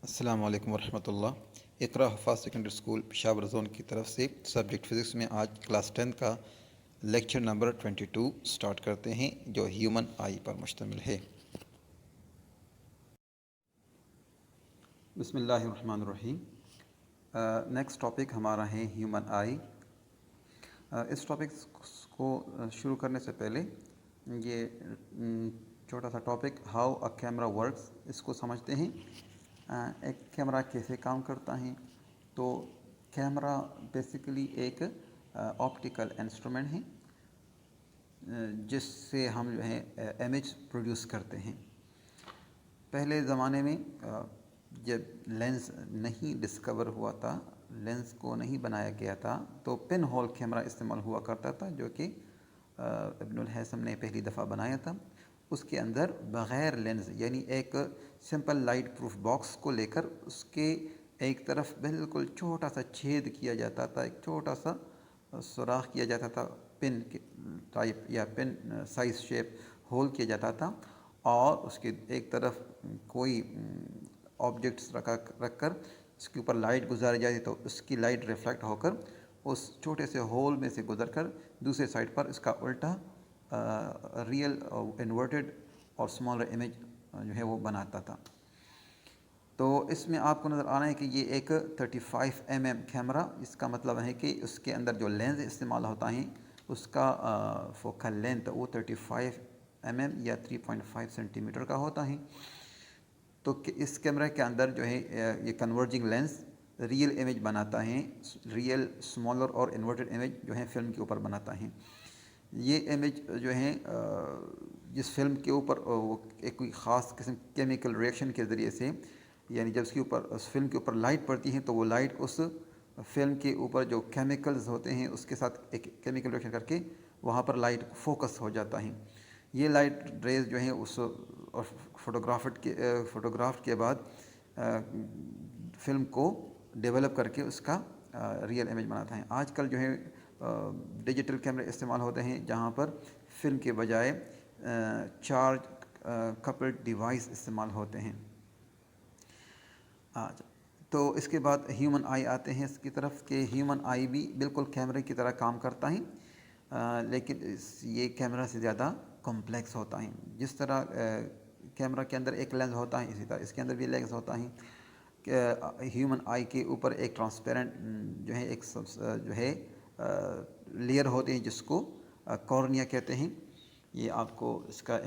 السلام علیکم ورحمۃ اللہ۔ اقرا حفاظ سیکنڈری اسکول پشاور زون کی طرف سے سبجیکٹ فزکس میں آج کلاس 10 کا لیکچر نمبر 22 سٹارٹ کرتے ہیں جو ہیومن آئی پر مشتمل ہے۔ بسم اللہ الرحمن الرحیم۔ نیکسٹ ٹاپک ہمارا ہے ہیومن آئی۔ اس ٹاپک کو شروع کرنے سے پہلے یہ چھوٹا سا topic how a camera works اس کو سمجھتے ہیں۔ ایک کیمرہ کیسے کام کرتا ہے؟ تو کیمرہ بیسیکلی ایک آپٹیکل انسٹرومنٹ ہے جس سے ہم جو ہے امیج پروڈیوس کرتے ہیں۔ پہلے زمانے میں جب لینس نہیں ڈسکور ہوا تھا، لینس کو نہیں بنایا گیا تھا، تو پن ہول کیمرہ استعمال ہوا کرتا تھا جو کہ ابن الہیثم نے پہلی دفعہ بنایا تھا۔ اس کے اندر بغیر لینس یعنی ایک سمپل لائٹ پروف باکس کو لے کر اس کے ایک طرف بالکل چھوٹا سا چھید کیا جاتا تھا، ایک چھوٹا سا سوراخ کیا جاتا تھا، پن ٹائپ یا پن سائز شیپ ہول کیا جاتا تھا، اور اس کے ایک طرف کوئی آبجیکٹس رکھ کر اس کے اوپر لائٹ گزاری جاتی تو اس کی لائٹ ریفلیکٹ ہو کر اس چھوٹے سے ہول میں سے گزر کر دوسرے سائڈ پر اس کا الٹا ریئل انورٹڈ اور اسمالر امیج جو ہے وہ بناتا تھا۔ تو اس میں آپ کو نظر آ رہا ہے کہ یہ ایک 35 mm کیمرہ، اس کا مطلب ہے کہ اس کے اندر جو لینز استعمال ہوتا ہے اس کا فوکل لینتھ وہ 35 mm یا 3.5 سینٹی میٹر کا ہوتا ہے۔ تو اس کیمرہ کے اندر جو ہے یہ کنورجنگ لینس ریئل امیج بناتا ہے، ریئل اسمالر اور انورٹڈ امیج جو ہے فلم کے اوپر بناتا ہے۔ یہ امیج جو ہے جس فلم کے اوپر وہ ایک کوئی خاص قسم کیمیکل ریئیکشن کے ذریعے سے، یعنی جب اس فلم کے اوپر لائٹ پڑتی ہے تو وہ لائٹ اس فلم کے اوپر جو کیمیکلز ہوتے ہیں اس کے ساتھ ایک کیمیکل ریئیکشن کر کے وہاں پر لائٹ فوکس ہو جاتا ہے۔ یہ لائٹ ریز جو ہیں اس فوٹوگراف کے بعد فلم کو ڈیولپ کر کے اس کا ریئل امیج بناتا ہے۔ آج کل جو ہے ڈیجیٹل کیمرے استعمال ہوتے ہیں جہاں پر فلم کے بجائے چارج کپلڈ ڈیوائس استعمال ہوتے ہیں۔ تو اس کے بعد ہیومن آئی آتے ہیں اس کی طرف کہ ہیومن آئی بھی بالکل کیمرے کی طرح کام کرتا ہے، لیکن یہ کیمرہ سے زیادہ کمپلیکس ہوتا ہے۔ جس طرح کیمرہ کے اندر ایک لینس ہوتا ہے اسی طرح اس کے اندر بھی لینس ہوتا ہے کہ ہیومن آئی کے اوپر ایک ٹرانسپیرنٹ جو ہے ایک جو ہے لیئر ہوتی ہے جس کو کورنیا کہتے ہیں۔ یہ آپ کو اس کا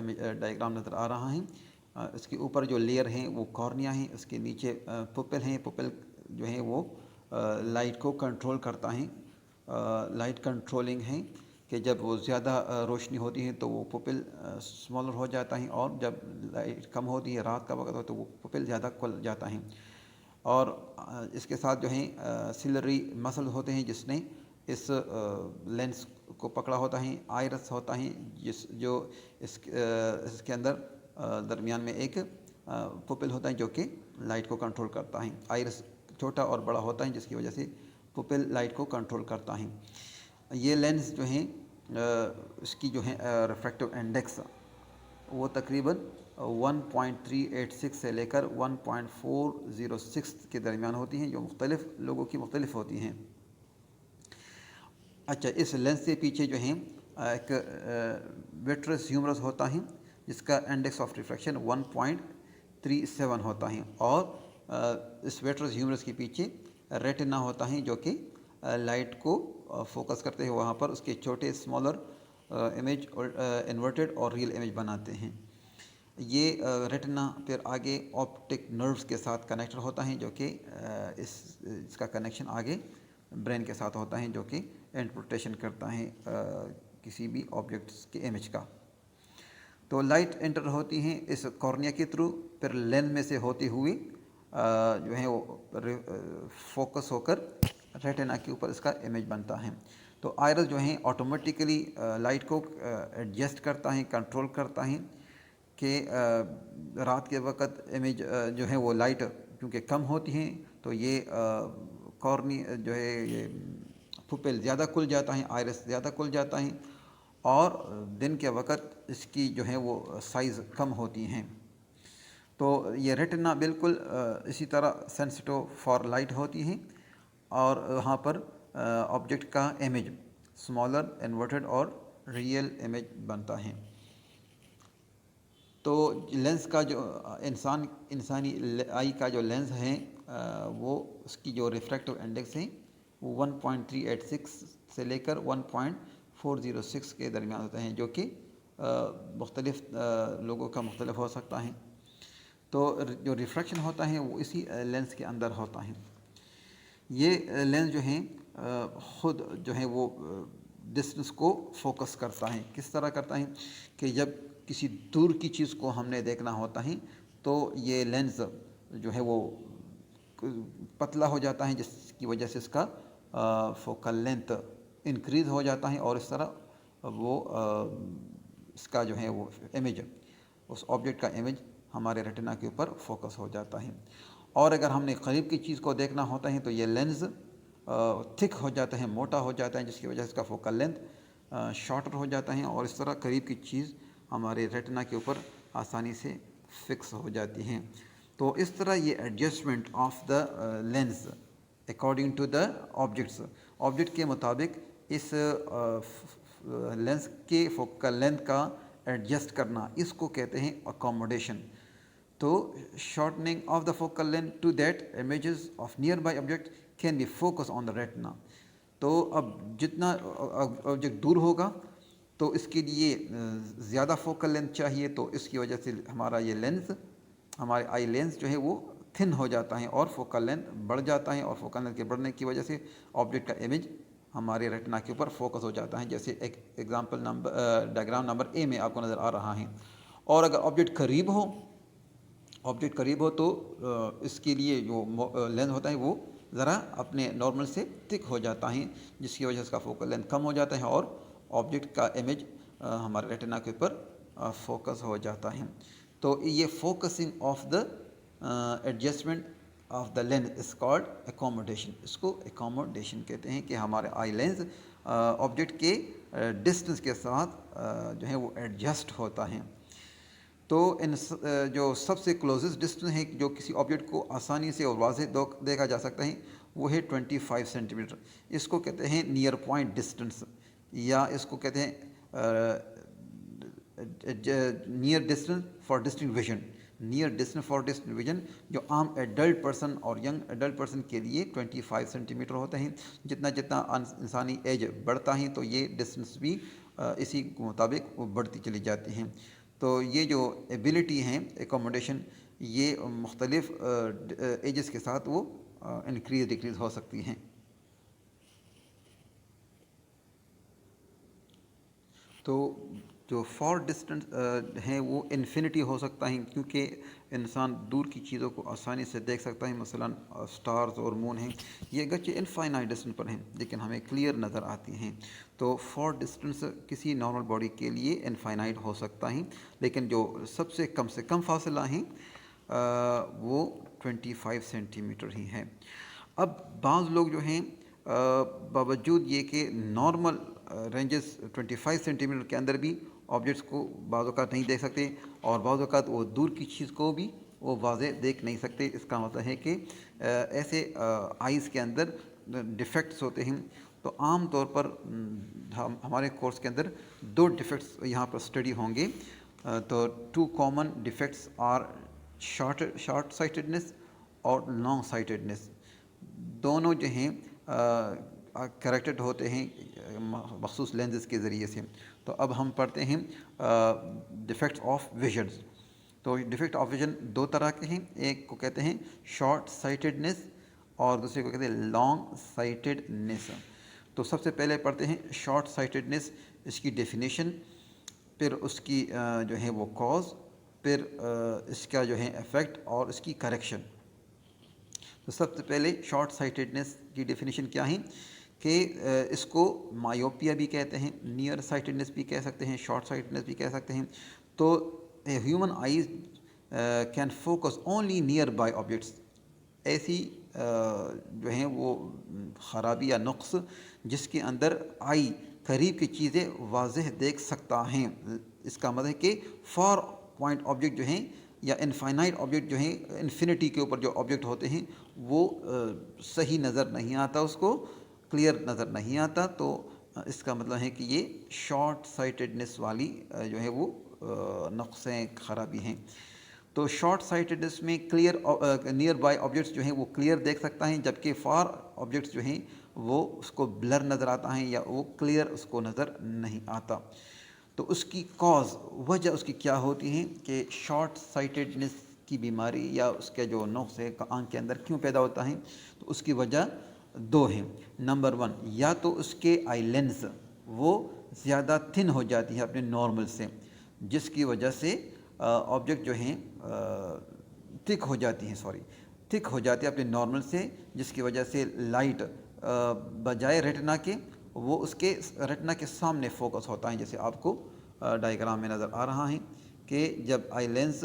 ڈائیگرام نظر آ رہا ہے۔ اس کے اوپر جو لیئر ہیں وہ کورنیا ہیں، اس کے نیچے پپل ہیں، پپل جو ہیں وہ لائٹ کو کنٹرول کرتا ہے، لائٹ کنٹرولنگ ہے کہ جب وہ زیادہ روشنی ہوتی ہے تو وہ پپل اسمالر ہو جاتا ہے، اور جب لائٹ کم ہوتی ہے رات کا وقت ہو تو وہ پپل زیادہ کھل جاتا ہے۔ اور اس کے ساتھ جو ہیں سلری مسل ہوتے ہیں جس نے اس لینس کو پکڑا ہوتا ہے، آئرس ہوتا ہے جو اس کے اندر درمیان میں ایک پپل ہوتا ہے جو کہ لائٹ کو کنٹرول کرتا ہے۔ آئرس چھوٹا اور بڑا ہوتا ہے جس کی وجہ سے پپل لائٹ کو کنٹرول کرتا ہے۔ یہ لینس جو ہیں اس کی جو ہے ریفریکٹیو انڈیکس وہ تقریباً 1.386 سے لے کر 1.406 کے درمیان ہوتی ہیں، جو مختلف لوگوں کی مختلف ہوتی ہیں۔ اچھا، اس لینس کے پیچھے جو ہیں ایک ویٹرس ہیومرس ہوتا ہے جس کا انڈیکس آف ریفریکشن 1.37 ہوتا ہے، اور اس ویٹرس ہیومرس کے پیچھے ریٹنا ہوتا ہے جو کہ لائٹ کو فوکس کرتے ہیں وہاں پر اس کے چھوٹے اسمالر امیج انورٹڈ اور ریئل امیج بناتے ہیں۔ یہ ریٹنا پھر آگے آپٹک نروز کے ساتھ کنیکٹر ہوتا ہے جو کہ اس کا کنیکشن آگے برین کے ساتھ ہوتا ہے جو کہ انٹرپریٹیشن کرتا ہے کسی بھی آبجیکٹس کے امیج کا۔ تو لائٹ انٹر ہوتی ہیں اس کورنیا کے تھرو، پھر لینس میں سے ہوتی ہوئی جو ہے وہ فوکس ہو کر ریٹنا کے اوپر اس کا امیج بنتا ہے۔ تو آئرس جو ہیں آٹومیٹیکلی لائٹ کو ایڈجسٹ کرتا ہے، کنٹرول کرتا ہے کہ رات کے وقت امیج جو ہے وہ لائٹ کیونکہ کم ہوتی ہیں تو یہ کورنی جو ہے یہ پھپل زیادہ کھل جاتا ہے، آئرس زیادہ کھل جاتا ہے، اور دن کے وقت اس کی جو ہے وہ سائز کم ہوتی ہیں۔ تو یہ ریٹنا بالکل اسی طرح سینسٹیو فار لائٹ ہوتی ہیں، اور وہاں پر آبجیکٹ کا امیج اسمالر انورٹڈ اور ریئل امیج بنتا ہے۔ تو لینس کا جو انسانی آئی کا جو لینس ہے وہ اس کی جو ریفریکٹیو انڈیکس ہے وہ 1.386 سے لے کر 1.406 کے درمیان ہوتے ہیں، جو کہ مختلف لوگوں کا مختلف ہو سکتا ہے۔ تو جو ریفریکشن ہوتا ہے وہ اسی لینس کے اندر ہوتا ہے۔ یہ لینس جو ہیں خود جو ہے وہ ڈسٹنس کو فوکس کرتا ہے۔ کس طرح کرتا ہے کہ جب کسی دور کی چیز کو ہم نے دیکھنا ہوتا ہے تو یہ لینس جو ہے وہ پتلا ہو جاتا ہے، جس کی وجہ سے اس کا فوکل لینتھ انکریز ہو جاتا ہے، اور اس طرح وہ اس کا جو ہے وہ امیج، اس آبجیکٹ کا امیج ہمارے ریٹنا کے اوپر فوکس ہو جاتا ہے۔ اور اگر ہم نے قریب کی چیز کو دیکھنا ہوتا ہے تو یہ لینز تھک ہو جاتا ہے، موٹا ہو جاتا ہے، جس کی وجہ سے اس کا فوکل لینتھ شارٹر ہو جاتا ہے، اور اس طرح قریب کی چیز ہمارے ریٹنا کے اوپر آسانی سے فکس ہو جاتی ہیں۔ تو اس طرح یہ adjustment of the lens according to the object کے مطابق اس لینس کے فوکل لینتھ کا ایڈجسٹ کرنا، اس کو کہتے ہیں اکوموڈیشن۔ تو shortening of the focal length to that images of nearby object can be focus on the retina. تو اب جتنا آبجیکٹ دور ہوگا تو اس کے لیے زیادہ فوکل لینتھ چاہیے، تو اس کی وجہ سے ہمارا یہ لینس، ہمارے آئی لینس جو ہے وہ تھن ہو جاتا ہے اور فوکل لینتھ بڑھ جاتا ہے، اور فوکل لینتھ کے بڑھنے کی وجہ سے آبجیکٹ کا امیج ہمارے ریٹنا کے اوپر فوکس ہو جاتا ہے، جیسے ایک ایگزامپل ڈائیگرام نمبر اے میں آپ کو نظر آ رہا ہے۔ اور اگر آبجیکٹ قریب ہو تو اس کے لیے جو لینس ہوتا ہے وہ ذرا اپنے نارمل سے تھک ہو جاتا ہے، جس کی وجہ سے اس کا فوکل لینتھ کم ہو جاتا ہے اور آبجیکٹ کا امیج ہمارے ریٹنا کے اوپر فوکس ہو جاتا ہے۔ تو یہ focusing of the adjustment of the lens is called accommodation. اس کو ایکوموڈیشن کہتے ہیں کہ ہمارے آئی لینس آبجیکٹ کے ڈسٹنس کے ساتھ جو ہے وہ ایڈجسٹ ہوتا ہے۔ تو جو سب سے کلوزسٹ ڈسٹنس ہے جو کسی آبجیکٹ کو آسانی سے اور واضح دیکھا جا سکتا ہے وہ ہے 25 سینٹی میٹر۔ اس کو کہتے ہیں نیئر پوائنٹ ڈسٹنس، یا اس کو کہتے ہیں near distance for distinct vision. Near distance for distinct vision جو عام ایڈلٹ پرسن اور ینگ ایڈلٹ پرسن کے لیے 25 سینٹی میٹر ہوتے ہیں۔ جتنا انسانی ایج بڑھتا ہے تو یہ ڈسٹنس بھی اسی کے مطابق وہ بڑھتی چلی جاتی ہیں۔ تو یہ جو ایبلٹی ہیں ایکوموڈیشن، یہ مختلف ایجز کے ساتھ وہ انکریز ڈکریز ہو سکتی ہیں۔ تو جو فار ڈسٹنس ہیں وہ انفینٹی ہو سکتا ہے، کیونکہ انسان دور کی چیزوں کو آسانی سے دیکھ سکتا ہے، مثلا سٹارز اور مون ہیں، یہ اگرچہ انفائنائٹ ڈسٹنس پر ہیں لیکن ہمیں کلیئر نظر آتی ہیں۔ تو فار ڈسٹنس کسی نارمل باڈی کے لیے انفائنائٹ ہو سکتا ہے، لیکن جو سب سے کم فاصلہ ہیں وہ 25 سینٹی میٹر ہی ہیں۔ اب بعض لوگ جو ہیں باوجود یہ کہ نارمل رینجز 25 سینٹی میٹر کے اندر بھی آبجیکٹس کو بعض اوقات نہیں دیکھ سکتے، اور بعض اوقات وہ دور کی چیز کو بھی وہ واضح دیکھ نہیں سکتے۔ اس کا مطلب ہے کہ ایسے آئیز کے اندر ڈیفیکٹس ہوتے ہیں۔ تو عام طور پر ہمارے کورس کے اندر 2 ڈیفیکٹس یہاں پر اسٹڈی ہوں گے۔ تو 2 common defects are short sightedness اور لانگ سائٹڈنس۔ دونوں جو ہیں کریکٹڈ ہوتے ہیں مخصوص لینزز کے ذریعے سے۔ تو اب ہم پڑھتے ہیں ڈیفیکٹس آف ویژنز۔ تو ڈیفیکٹ آف ویژن 2 طرح کے ہیں، ایک کو کہتے ہیں شارٹ سائٹڈنس اور دوسرے کو کہتے ہیں لانگ سائٹڈنس۔ تو سب سے پہلے پڑھتے ہیں شارٹ سائٹڈنس، اس کی ڈیفینیشن، پھر اس کی جو ہے وہ کاز، پھر اس کا جو ہے ایفیکٹ اور اس کی کریکشن۔ تو سب سے پہلے شارٹ سائٹڈنس کی ڈیفینیشن کیا ہے کہ اس کو مایوپیا بھی کہتے ہیں، نیئر سائٹڈنس بھی کہہ سکتے ہیں، شارٹ سائٹڈنس بھی کہہ سکتے ہیں۔ تو human eyes can focus only nearby objects. ایسی جو ہیں وہ خرابی یا نقص جس کے اندر آئی قریب کی چیزیں واضح دیکھ سکتا ہیں۔ اس کا مطلب ہے کہ فار پوائنٹ آبجیکٹ جو ہیں یا انفائنائٹ آبجیکٹ جو ہیں انفینٹی کے اوپر جو آبجیکٹ ہوتے ہیں وہ صحیح نظر نہیں آتا، اس کو کلیئر نظر نہیں آتا، تو اس کا مطلب ہے کہ یہ شارٹ سائٹڈنس والی جو ہے وہ نقصیں خرابی ہیں۔ تو شارٹ سائٹڈنس میں کلیئر نیئر بائی آبجیکٹس جو ہیں وہ کلیئر دیکھ سکتا ہے، جبکہ فار آبجیکٹس جو ہیں وہ اس کو بلر نظر آتا ہے یا وہ کلیئر اس کو نظر نہیں آتا۔ تو اس کی کاز، وجہ اس کی کیا ہوتی ہیں کہ شارٹ سائٹڈنس کی بیماری یا اس کے جو نقص ہے آنکھ کے اندر کیوں پیدا ہوتا ہے، تو اس کی وجہ دو ہیں۔ نمبر 1، یا تو اس کے آئی لینس وہ زیادہ تھن ہو جاتی ہے اپنے نارمل سے، جس کی وجہ سے آبجیکٹ جو ہیں تھک ہو جاتی ہیں تھک ہو جاتی ہے اپنے نارمل سے، جس کی وجہ سے لائٹ بجائے ریٹنا کے وہ اس کے ریٹنا کے سامنے فوکس ہوتا ہے، جیسے آپ کو ڈائیگرام میں نظر آ رہا ہے کہ جب آئی لینس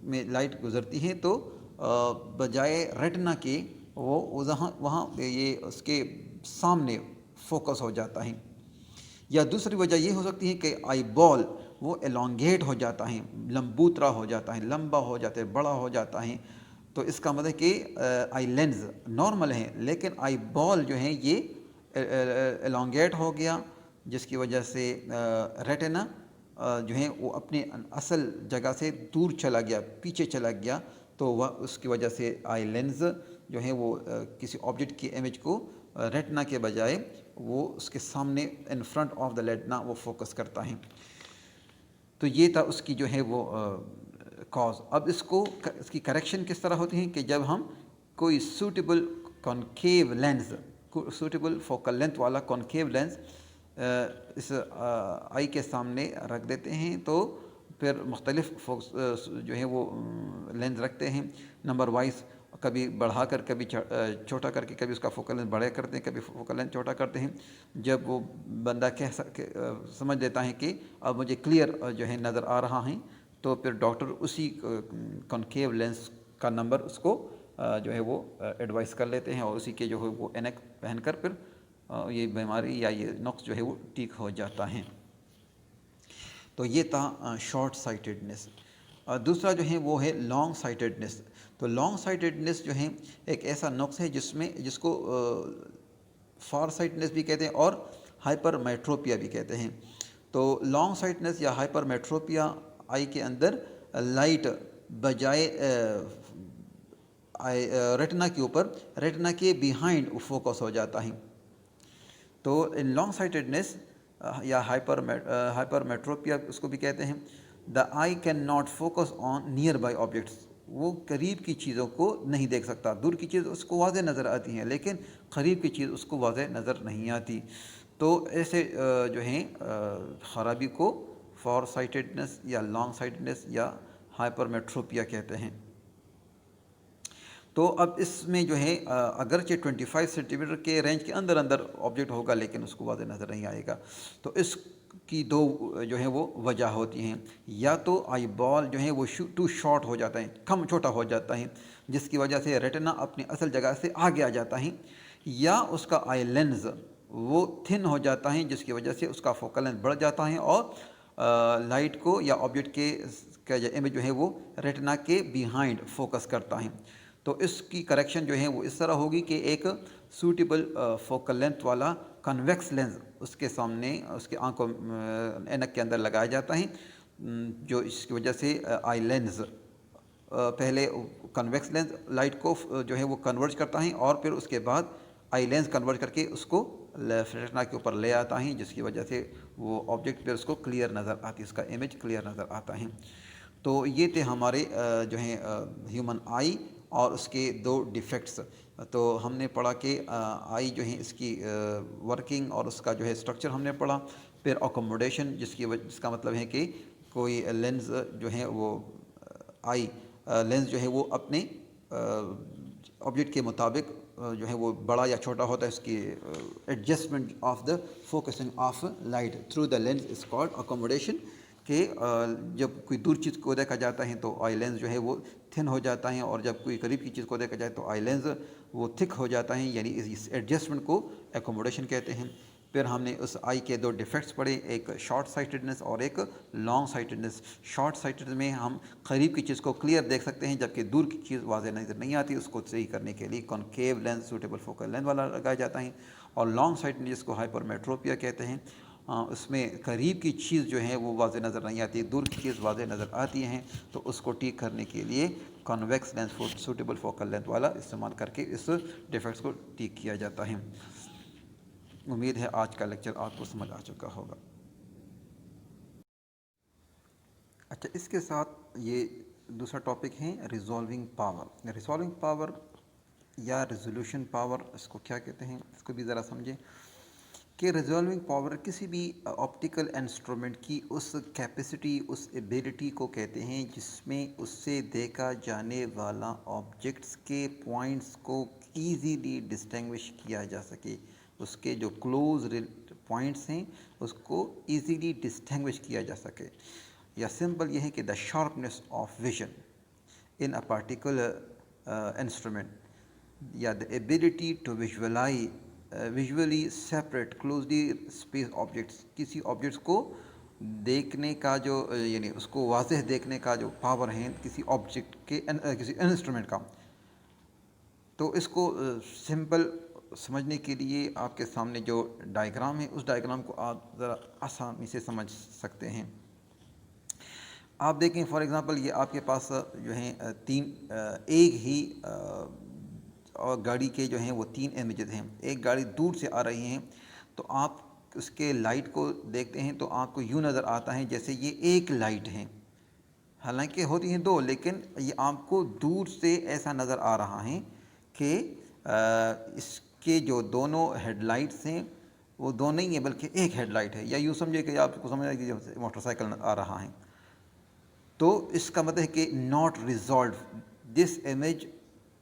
میں لائٹ گزرتی ہے تو بجائے ریٹنا کے وہ وہاں یہ اس کے سامنے فوکس ہو جاتا ہے۔ یا دوسری وجہ یہ ہو سکتی ہے کہ آئی بال وہ ایلونگیٹ ہو جاتا ہے، لمبوترا ہو جاتا ہے، لمبا ہو جاتا ہے، بڑا ہو جاتا ہے، تو اس کا مطلب ہے کہ آئی لینز نارمل ہیں لیکن آئی بال جو ہے یہ ایلونگیٹ ہو گیا، جس کی وجہ سے ریٹنا جو ہے وہ اپنے اصل جگہ سے دور چلا گیا، پیچھے چلا گیا، تو وہ اس کی وجہ سے آئی لینز جو ہے وہ کسی آبجیکٹ کی امیج کو ریٹنا کے بجائے وہ اس کے سامنے in front of the retina وہ فوکس کرتا ہے۔ تو یہ تھا اس کی جو ہے وہ کاز۔ اب اس کی کریکشن کس طرح ہوتی ہے کہ جب ہم کوئی suitable concave lens, suitable focal length والا کانکیو لینس اس آئی کے سامنے رکھ دیتے ہیں، تو پھر مختلف جو ہے وہ لینس رکھتے ہیں نمبر وائز، کبھی بڑھا کر کبھی چھوٹا کر کے، کبھی اس کا فوکل لینتھ بڑے کرتے ہیں، کبھی فوکل لینتھ چھوٹا کرتے ہیں۔ جب وہ بندہ سمجھ لیتا ہے کہ اب مجھے کلیئر جو ہے نظر آ رہا ہے، تو پھر ڈاکٹر اسی کنکیو لینس کا نمبر اس کو جو ہے وہ ایڈوائز کر لیتے ہیں، اور اسی کے جو ہے وہ اینک پہن کر پھر یہ بیماری یا یہ نقص جو ہے وہ ٹھیک ہو جاتا ہے۔ تو یہ تھا شارٹ سائٹڈنس۔ دوسرا جو ہے وہ ہے لانگ سائٹڈنس۔ تو لانگ سائٹڈنس جو ہے ایک ایسا نقص ہے جس کو فار سائٹڈنس بھی کہتے ہیں اور ہائپر میٹروپیا بھی کہتے ہیں۔ تو لانگ سائٹڈنس یا ہائپر میٹروپیا آئی کے اندر لائٹ بجائے ریٹنا کے اوپر، ریٹنا کے بیہائنڈ فوکس ہو جاتا ہے۔ تو ان لانگ سائٹڈنس یا ہائپر میٹروپیا اس کو بھی کہتے ہیں، the eye can not focus on nearby objects, وہ قریب کی چیزوں کو نہیں دیکھ سکتا، دور کی چیز اس کو واضح نظر آتی ہیں لیکن قریب کی چیز اس کو واضح نظر نہیں آتی۔ تو ایسے جو ہیں خرابی کو فار سائٹڈنس یا لانگ سائٹڈنس یا ہائپر میٹروپیا کہتے ہیں۔ تو اب اس میں جو ہے اگرچہ 25 سینٹی میٹر کے رینج کے اندر آبجیکٹ ہوگا لیکن اس کو واضح نظر نہیں آئے گا۔ تو اس کی دو جو ہے وہ وجہ ہوتی ہیں، یا تو آئی بال جو ہے وہ ٹو شارٹ ہو جاتا ہے، کم چھوٹا ہو جاتا ہے، جس کی وجہ سے ریٹنا اپنی اصل جگہ سے آگے آ جاتا ہے، یا اس کا آئی لینز وہ تھن ہو جاتا ہے، جس کی وجہ سے اس کا فوکل لینتھ بڑھ جاتا ہے اور لائٹ کو یا آبجیکٹ کے امیج جو ہے وہ ریٹنا کے بیہائنڈ فوکس کرتا ہے۔ تو اس کی کریکشن جو ہے وہ اس طرح ہوگی کہ ایک سوٹیبل فوکل لینتھ والا کنویکس لینس اس کے سامنے اس کے آنکھوں اینک کے اندر لگایا جاتا ہے، جو اس کی وجہ سے آئی لینز پہلے کنویکس لینس لائٹ کو جو ہے وہ کنورٹ کرتا ہے اور پھر اس کے بعد آئی لینس کنورٹ کر کے اس کو ریٹنا کے اوپر لے آتا ہے، جس کی وجہ سے وہ آبجیکٹ پھر اس کو کلیئر نظر آتی ہے، اس کا امیج کلیئر نظر آتا ہے۔ تو یہ تھے ہمارے جو ہیں ہیومن آئی اور اس کے دو ڈیفیکٹس۔ تو ہم نے پڑھا کہ آئی جو ہے اس کی ورکنگ اور اس کا جو ہے اسٹرکچر ہم نے پڑھا، پھر اکوموڈیشن جس کا مطلب ہے کہ کوئی لینز جو ہے وہ آئی لینز جو ہے وہ اپنے آبجیکٹ کے مطابق جو ہے وہ بڑا یا چھوٹا ہوتا ہے، اس کی adjustment of the focusing of light through the lens is called accommodation, کہ جب کوئی دور چیز کو دیکھا جاتا ہے تو آئی لینز جو ہے وہ تھن ہو جاتا ہے، اور جب کوئی قریب کی چیز کو دیکھا جائے تو آئی لینز وہ تھک ہو جاتا ہے، یعنی اس ایڈجسٹمنٹ کو ایکوموڈیشن کہتے ہیں۔ پھر ہم نے اس آئی کے دو ڈیفیکٹس پڑھے، ایک شارٹ سائٹڈنس اور ایک لانگ سائٹڈنس۔ شارٹ سائٹڈ میں ہم قریب کی چیز کو کلیئر دیکھ سکتے ہیں، جبکہ دور کی چیز واضح نظر نہیں آتی، اس کو صحیح کرنے کے لیے concave lens suitable focal lens والا لگایا جاتا ہے۔ اور لانگ سائٹڈ جس کو ہائپر میٹروپیا کہتے ہیں، اس میں قریب کی چیز جو ہے وہ واضح نظر نہیں آتی، دور کی چیز واضح نظر آتی ہیں، تو اس کو ٹھیک کرنے کے لیے convex lens suitable focal lens والا استعمال کر کے اس ڈیفیکٹس کو ٹھیک کیا جاتا ہے۔ امید ہے آج کا لیکچر آپ کو سمجھ آ چکا ہوگا۔ اچھا، اس کے ساتھ یہ دوسرا ٹاپک ہے ریزالونگ پاور۔ ریزالونگ پاور یا ریزولوشن پاور، اس کو کیا کہتے ہیں، اس کو بھی ذرا سمجھیں کہ ریزالونگ پاور کسی بھی آپٹیکل انسٹرومنٹ کی اس کیپیسٹی، اس ایبیلٹی کو کہتے ہیں جس میں اس سے دیکھا جانے والا آبجیکٹس کے پوائنٹس کو ایزیلی ڈسٹنگوش کیا جا سکے، اس کے جو کلوز پوائنٹس ہیں اس کو ایزیلی ڈسٹنگوش کیا جا سکے، یا سمپل یہ ہے کہ the sharpness of vision in a particular instrument, یا the ability to visually separate closely space objects, کسی آبجیکٹس کو دیکھنے کا جو یعنی اس کو واضح دیکھنے کا جو پاور ہے کسی آبجیکٹ کے کسی انسٹرومنٹ کا۔ تو اس کو سمپل سمجھنے کے لیے آپ کے سامنے جو ڈائیگرام ہے اس ڈائیگرام کو آپ ذرا آسانی سے سمجھ سکتے ہیں۔ آپ دیکھیں فار ایگزامپل یہ آپ کے پاس جو ہیں ایک ہی اور گاڑی کے جو ہیں وہ 3 امیجز ہیں۔ ایک گاڑی دور سے آ رہی ہیں تو آپ اس کے لائٹ کو دیکھتے ہیں تو آپ کو یوں نظر آتا ہے جیسے یہ ایک لائٹ ہے، حالانکہ ہوتی ہیں 2، لیکن یہ آپ کو دور سے ایسا نظر آ رہا ہے کہ اس کے جو دونوں ہیڈ لائٹس ہیں وہ دو نہیں ہیں بلکہ ایک ہیڈ لائٹ ہے، یا یوں سمجھے کہ آپ کو سمجھ رہے کہ موٹر سائیکل آ رہا ہے۔ تو اس کا مطلب ہے کہ not resolved, this image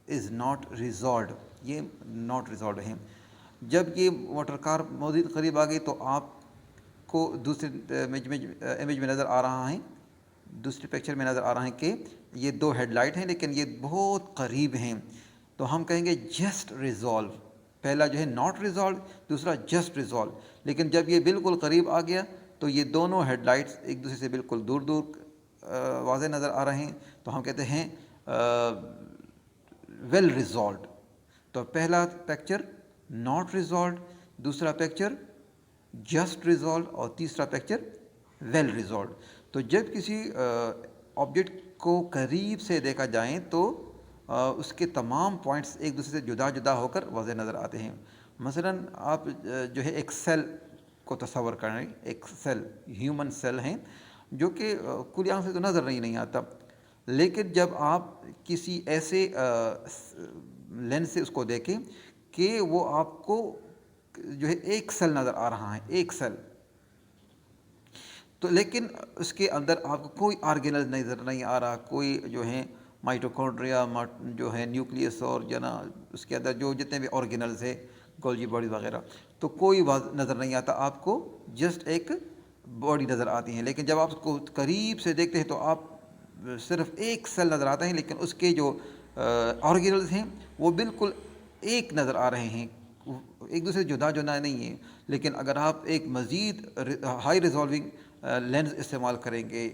is not resolved, یہ ناٹ ریزالوڈ ہے۔ جب یہ موٹر کار مزید قریب آ گئی تو آپ کو دوسرے امیج میں نظر آ رہا ہے، دوسری پکچر میں نظر آ رہا ہے کہ یہ 2 ہیڈ لائٹ ہیں لیکن یہ بہت قریب ہیں، تو ہم کہیں گے جسٹ ریزالو۔ پہلا جو ہے ناٹ ریزالو، دوسرا جسٹ ریزالو، لیکن جب یہ بالکل قریب آ گیا تو یہ دونوں ہیڈ لائٹس ایک دوسرے سے بالکل دور دور واضح نظر آ رہے ہیں، تو ہم کہتے ہیں ویل ریزالوڈ۔ تو پہلا پکچر ناٹ ریزالوڈ، دوسرا پکچر جسٹ ریزالوڈ، اور تیسرا پکچر ویل ریزالوڈ۔ تو جب کسی آبجیکٹ کو قریب سے دیکھا جائیں تو اس کے تمام پوائنٹس ایک دوسرے سے جدا جدا ہو کر واضح نظر آتے ہیں۔ مثلا آپ جو ہے ایک سیل کو تصور کریں، ایک سیل ہیومن سیل ہیں جو کہ کھلی آنکھ سے تو نظر نہیں آتا، لیکن جب آپ کسی ایسے لینس سے اس کو دیکھیں کہ وہ آپ کو جو ہے ایک سیل نظر آ رہا ہے، ایک سیل، تو لیکن اس کے اندر آپ کو کوئی آرگینل نظر نہیں آ رہا، کوئی جو ہے مائٹوکونڈریا جو ہے نیوکلیس اور اس کے اندر جو جتنے بھی آرگینلز ہیں گولجی باڈی وغیرہ، تو کوئی نظر نہیں آتا آپ کو، جسٹ ایک باڈی نظر آتی ہیں۔ لیکن جب آپ اس کو قریب سے دیکھتے ہیں تو آپ صرف ایک سیل نظر آتا ہے، لیکن اس کے جو آرگینلز ہیں وہ بالکل ایک نظر آ رہے ہیں، ایک دوسرے جدا جدا نہیں ہیں۔ لیکن اگر آپ ایک مزید ہائی ریزالونگ لینس استعمال کریں گے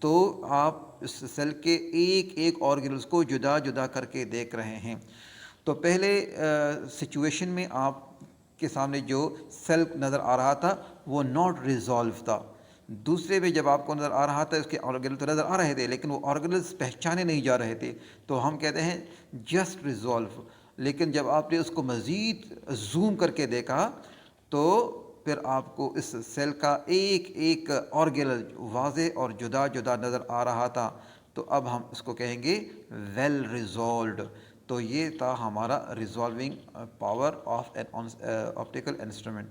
تو آپ اس سیل کے ایک ایک آرگینلز کو جدا جدا کر کے دیکھ رہے ہیں۔ تو پہلے سچویشن میں آپ کے سامنے جو سیل نظر آ رہا تھا وہ ناٹ ریزالو تھا، دوسرے میں جب آپ کو نظر آ رہا تھا اس کے آرگینل تو نظر آ رہے تھے لیکن وہ آرگینلز پہچانے نہیں جا رہے تھے، تو ہم کہتے ہیں جسٹ ریزالو۔ لیکن جب آپ نے اس کو مزید زوم کر کے دیکھا تو پھر آپ کو اس سیل کا ایک ایک آرگینل واضح اور جدا جدا نظر آ رہا تھا، تو اب ہم اس کو کہیں گے ویل ریزالوڈ۔ تو یہ تھا ہمارا resolving power of an optical instrument.